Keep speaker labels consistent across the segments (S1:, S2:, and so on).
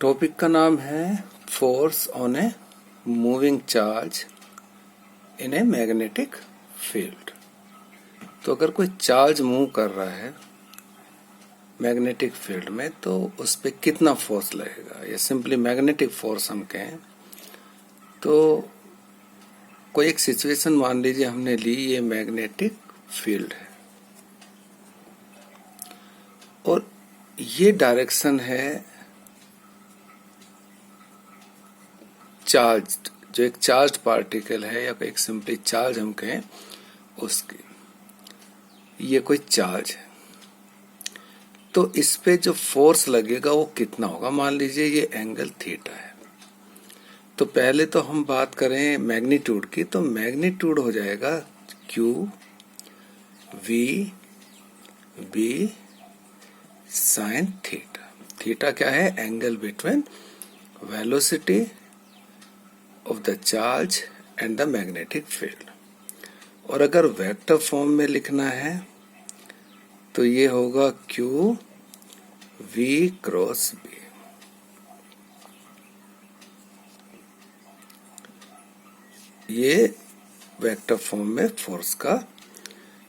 S1: Topic का नाम है force on a moving charge in a magnetic field. तो अगर कोई चार्ज मूव कर रहा है मैग्नेटिक फील्ड में तो उस पर कितना फोर्स लगेगा, या सिंपली मैग्नेटिक फोर्स हम कहें तो कोई एक सिचुएशन मान लीजिए हमने ली, ये मैग्नेटिक फील्ड है और ये डायरेक्शन है चार्ज, जो एक चार्ज पार्टिकल है या एक सिंपली चार्ज हम कहें उसकी, ये कोई चार्ज है तो इस पे जो फोर्स लगेगा वो कितना होगा। मान लीजिए ये एंगल थीटा है, तो पहले तो हम बात करें मैग्नीट्यूड की, तो मैग्नीट्यूड हो जाएगा Q V B sine theta. Theta क्या है? Angle between velocity of the charge and the magnetic field. और अगर वेक्टर फॉर्म में लिखना है तो ये होगा क्यू वी क्रॉस बी। ये वेक्टर फॉर्म में फोर्स का,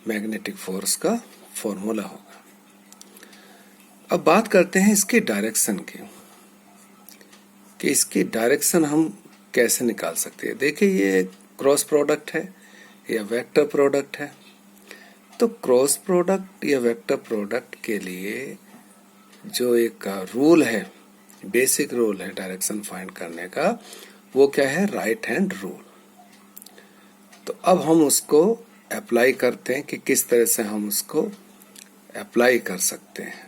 S1: मैग्नेटिक फोर्स का फॉर्मूला होगा। अब बात करते हैं इसकी डायरेक्शन की, कि इसकी डायरेक्शन हम कैसे निकाल सकते हैं। देखिए ये क्रॉस प्रोडक्ट है या वेक्टर प्रोडक्ट है, तो क्रॉस प्रोडक्ट या वेक्टर प्रोडक्ट के लिए जो एक रूल है, बेसिक रूल है डायरेक्शन फाइंड करने का, वो क्या है? Right hand rule. तो अब हम उसको अप्लाई करते हैं कि किस तरह से हम उसको अप्लाई कर सकते हैं।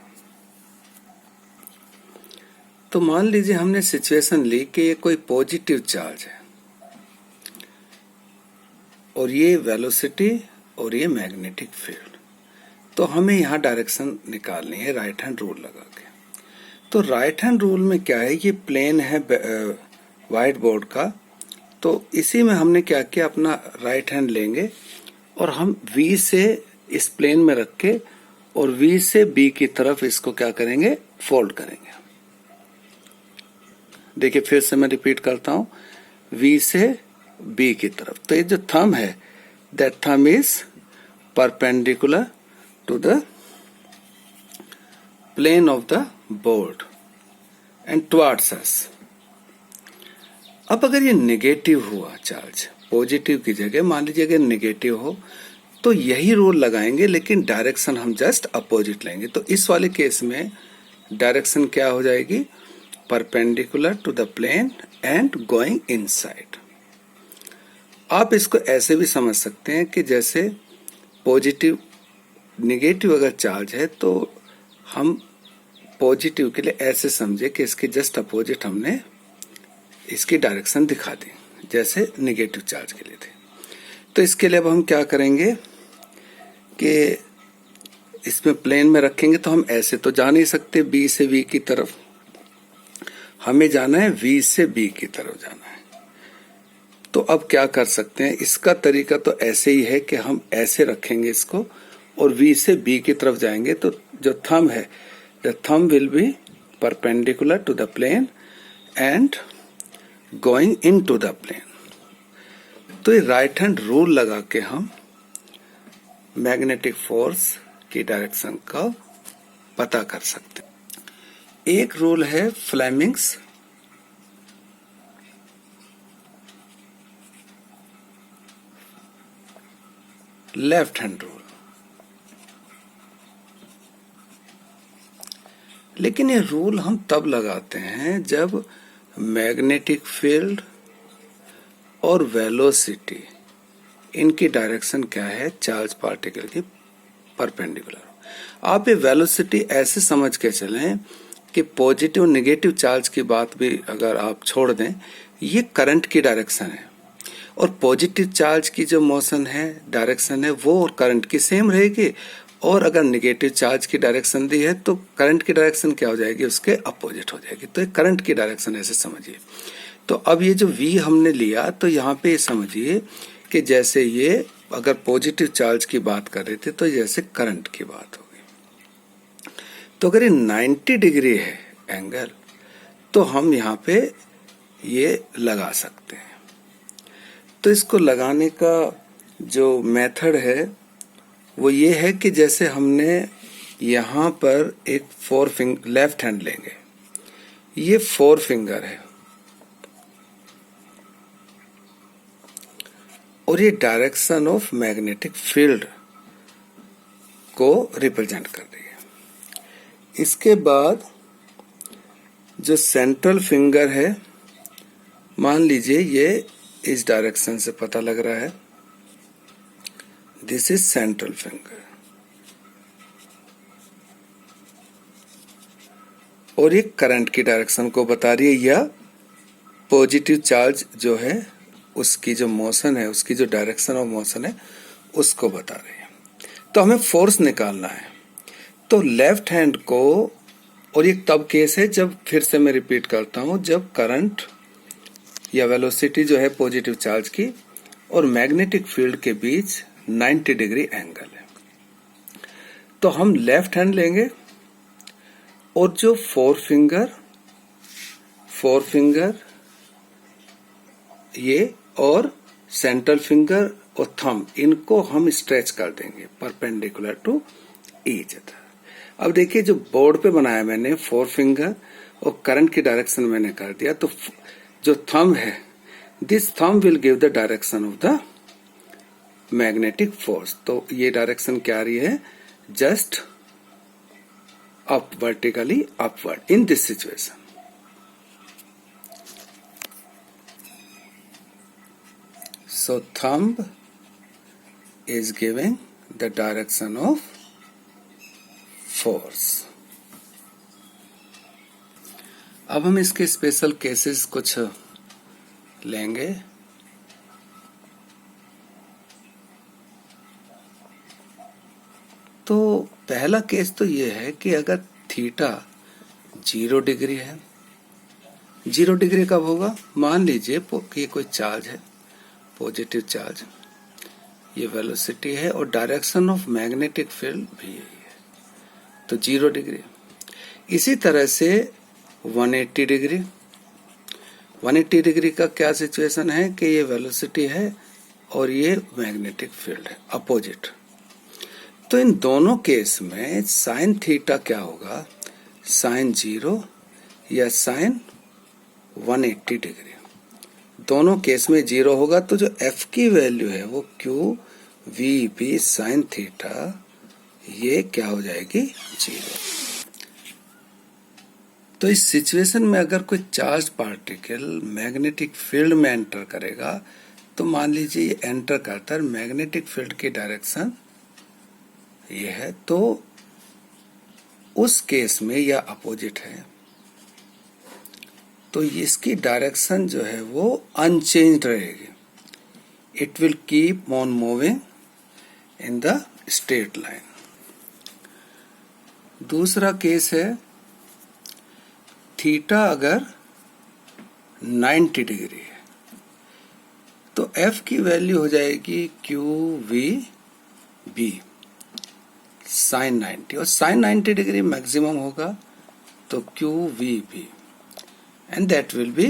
S1: तो मान लीजिए हमने सिचुएशन ली कि ये कोई पॉजिटिव चार्ज है और ये वेलोसिटी और ये मैग्नेटिक फील्ड, तो हमें यहाँ डायरेक्शन निकालनी है राइट हैंड रूल लगा के। तो राइट हैंड रूल में क्या है, ये प्लेन है व्हाइट बोर्ड का, तो इसी में हमने क्या किया, अपना राइट हैंड लेंगे और हम V से इस प्लेन में रख के और V से B की तरफ इसको क्या करेंगे? फोल्ड करेंगे। देखिए फिर से मैं रिपीट करता हूं, V से B की तरफ। तो ये जो थंब है, that thumb is perpendicular to the plane of the board and towards us. अब अगर ये नेगेटिव हुआ चार्ज, पॉजिटिव की जगह मान लीजिए अगर नेगेटिव हो तो यही रूल लगाएंगे, लेकिन डायरेक्शन हम जस्ट अपोजिट लेंगे। तो इस वाले केस में डायरेक्शन क्या हो जाएगी? Perpendicular to the plane and going inside. आप इसको ऐसे भी समझ सकते हैं कि जैसे पॉजिटिव नेगेटिव अगर चार्ज है तो हम पॉजिटिव के लिए ऐसे समझे कि इसके जस्ट अपोजिट हमने इसकी डायरेक्शन दिखा दी, जैसे नेगेटिव चार्ज के लिए थे। तो इसके लिए अब हम क्या करेंगे कि इसमें प्लेन में रखेंगे, तो हम ऐसे तो जा नहीं सकते बी से वी की तरफ, हमें जाना है वी से बी की तरफ जाना है। तो अब क्या कर सकते हैं, इसका तरीका तो ऐसे ही है कि हम ऐसे रखेंगे इसको और वी से बी की तरफ जाएंगे, तो जो थंब है, the thumb will be perpendicular to the plane and going in to the plane. तो ये राइट हैंड रूल लगा के हम मैग्नेटिक फोर्स की डायरेक्शन का पता कर सकते हैं। एक रूल है फ्लेमिंग्स लेफ्ट हैंड रूल, लेकिन ये रूल हम तब लगाते हैं जब मैग्नेटिक फील्ड और वेलोसिटी, इनकी डायरेक्शन क्या है? चार्ज पार्टिकल की परपेंडिकुलर। आप ये वेलोसिटी ऐसे समझ के चलें कि पॉजिटिव नेगेटिव चार्ज की बात भी अगर आप छोड़ दें, ये करंट की डायरेक्शन है और पॉजिटिव चार्ज की जो मोशन है, डायरेक्शन है, वो और करंट की सेम रहेगी। और अगर नेगेटिव चार्ज की डायरेक्शन दी है तो करंट की डायरेक्शन क्या हो जाएगी? उसके अपोजिट हो जाएगी। तो ये करंट की डायरेक्शन ऐसे समझिए। तो अब ये जो V हमने लिया, तो यहाँ पे समझिए कि जैसे ये अगर पॉजिटिव चार्ज की बात कर रहे थे तो जैसे करंट की बात होगी। तो अगर ये 90 डिग्री है एंगल, तो हम यहाँ पे ये लगा सकते हैं। तो इसको लगाने का जो मेथड है वो ये है कि जैसे हमने यहाँ पर एक लेफ्ट हैंड लेंगे, ये 4 फिंगर है और ये डायरेक्शन ऑफ मैग्नेटिक फील्ड को रिप्रेजेंट कर रही है। इसके बाद जो सेंट्रल फिंगर है, मान लीजिए ये इस डायरेक्शन से पता लग रहा है, दिस इज सेंट्रल फिंगर, और ये करंट की डायरेक्शन को बता रही है या पॉजिटिव चार्ज जो है उसकी जो मोशन है, उसकी जो डायरेक्शन ऑफ मोशन है उसको बता रही है। तो हमें फोर्स निकालना है। तो लेफ्ट हैंड को, और ये तब केस है जब, फिर से मैं रिपीट करता हूं, जब करंट या वेलोसिटी जो है पॉजिटिव चार्ज की और मैग्नेटिक फील्ड के बीच 90 डिग्री एंगल है। तो हम लेफ्ट हैंड लेंगे और जो 4 फिंगर ये और सेंट्रल फिंगर और थंब, इनको हम स्ट्रेच कर देंगे परपेंडिकुलर टू ईच अदर। अब देखिए जो बोर्ड पे बनाया मैंने 4 फिंगर और करंट की डायरेक्शन मैंने कर दिया, तो जो थंब है, this thumb will give the direction of the magnetic force. तो ये डायरेक्शन क्या आ रही है, just up, vertically upward in this situation. So thumb is giving the direction of force. अब हम इसके स्पेशल केसेस कुछ लेंगे। तो पहला केस तो ये है कि अगर थीटा 0 डिग्री है, 0 डिग्री कब होगा, मान लीजिए कि कोई चार्ज है, पॉजिटिव चार्ज, ये वेलोसिटी है और डायरेक्शन ऑफ मैग्नेटिक फील्ड भी यही है, तो 0 डिग्री। इसी तरह से 180 डिग्री, 180 डिग्री का क्या सिचुएशन है कि ये वेलोसिटी है और ये मैग्नेटिक फील्ड है, अपोजिट। तो इन दोनों केस में साइन थीटा क्या होगा, साइन 0 या साइन 180 डिग्री, दोनों केस में 0 होगा। तो जो f की वैल्यू है वो q v b sine theta, ये क्या हो जाएगी, 0। तो इस सिचुएशन में अगर कोई चार्ज पार्टिकल मैग्नेटिक फील्ड में एंटर करेगा, तो मान लीजिए ये एंटर करता है, मैग्नेटिक फील्ड की डायरेक्शन ये है, तो उस केस में यह अपोजिट है, तो इसकी डायरेक्शन जो है वो अनचेंज्ड रहेगी, it will keep on moving in the straight line. दूसरा केस है थीटा अगर 90 डिग्री है, तो f की वैल्यू हो जाएगी क्यू वी बी साइन 90, और साइन 90 डिग्री मैक्सिमम होगा, तो Q V B and that will be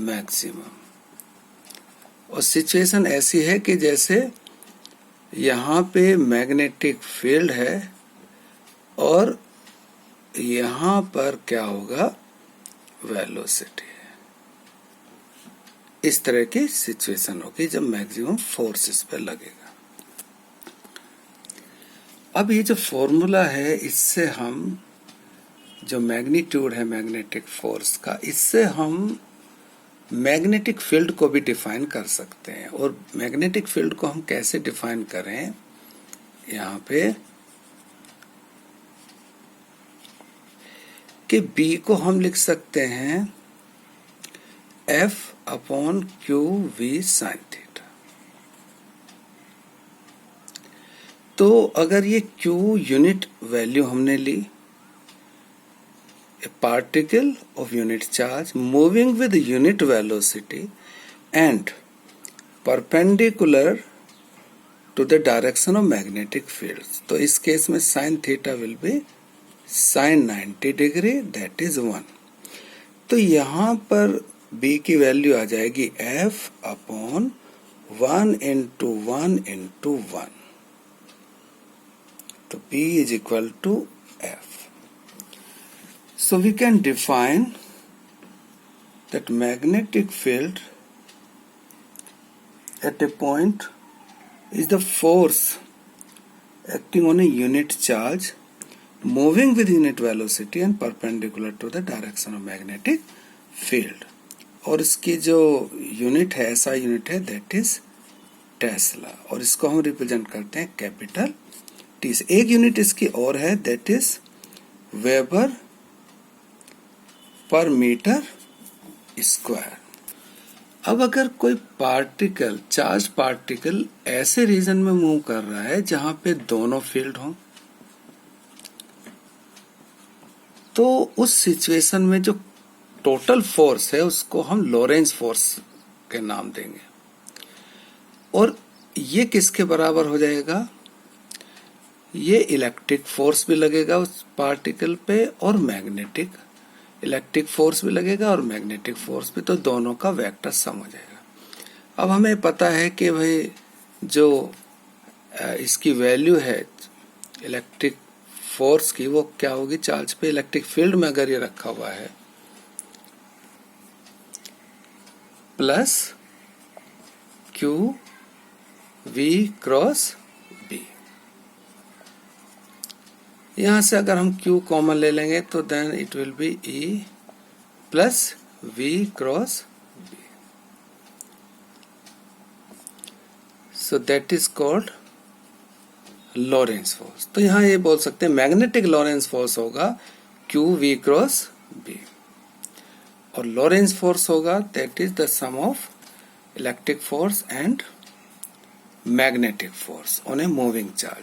S1: maximum। और सिचुएशन ऐसी है कि जैसे यहाँ पे मैग्नेटिक फील्ड है और यहाँ पर क्या होगा, वेलोसिटी है। इस तरह की सिचुएशन होगी जब मैक्सिमम फोर्स इस पे लगेगा। अब ये जो फॉर्मूला है, इससे हम जो मैग्नीट्यूड है मैग्नेटिक फोर्स का, इससे हम मैग्नेटिक फील्ड को भी डिफाइन कर सकते हैं। और मैग्नेटिक फील्ड को हम कैसे डिफाइन करें, यहाँ पे कि B को हम लिख सकते हैं F upon Q V sine theta. तो अगर ये Q यूनिट वैल्यू हमने ली, a particle of unit charge moving with unit velocity and perpendicular to the direction of magnetic fields, तो इस केस में sin theta will be sin 90 degree, that is 1। तो यहां पर B की वैल्यू आ जाएगी F upon 1 into 1 into 1. तो B is equal to F. So we can define that magnetic field at a point is the force acting on a unit charge moving with unit velocity and perpendicular to the direction of magnetic field. और इसकी जो unit है, ऐसा unit है, that is Tesla, और इसको हम represent करते हैं कैपिटल टी से. एक यूनिट इसकी और है, that is weber per metre square. अब अगर कोई पार्टिकल, चार्ज पार्टिकल ऐसे रीजन में मूव कर रहा है जहां पे दोनों फील्ड हों, तो उस सिचुएशन में जो टोटल फोर्स है उसको हम लॉरेंज फोर्स के नाम देंगे. और ये किसके बराबर हो जाएगा? ये इलेक्ट्रिक फोर्स भी लगेगा उस पार्टिकल पे और मैग्नेटिक, इलेक्ट्रिक फोर्स भी लगेगा और मैग्नेटिक फोर्स भी, तो दोनों का वेक्टर सम हो जाएगा. अब हमें पता है कि भाई जो इसकी वैल्यू है इलेक्ट्रिक फोर्स की, वो क्या होगी चार्ज पे इलेक्ट्रिक फील्ड में अगर ये रखा हुआ है, plus Q V cross B. यहां से अगर हम Q कॉमन ले लेंगे तो then it will be E plus V cross B. So that is called Lorentz force. तो यहां ये बोल सकते हैं मैग्नेटिक लॉरेंज फोर्स होगा Q V क्रॉस B, और लॉरेंज फोर्स होगा that is the sum of electric force and magnetic force on a moving charge.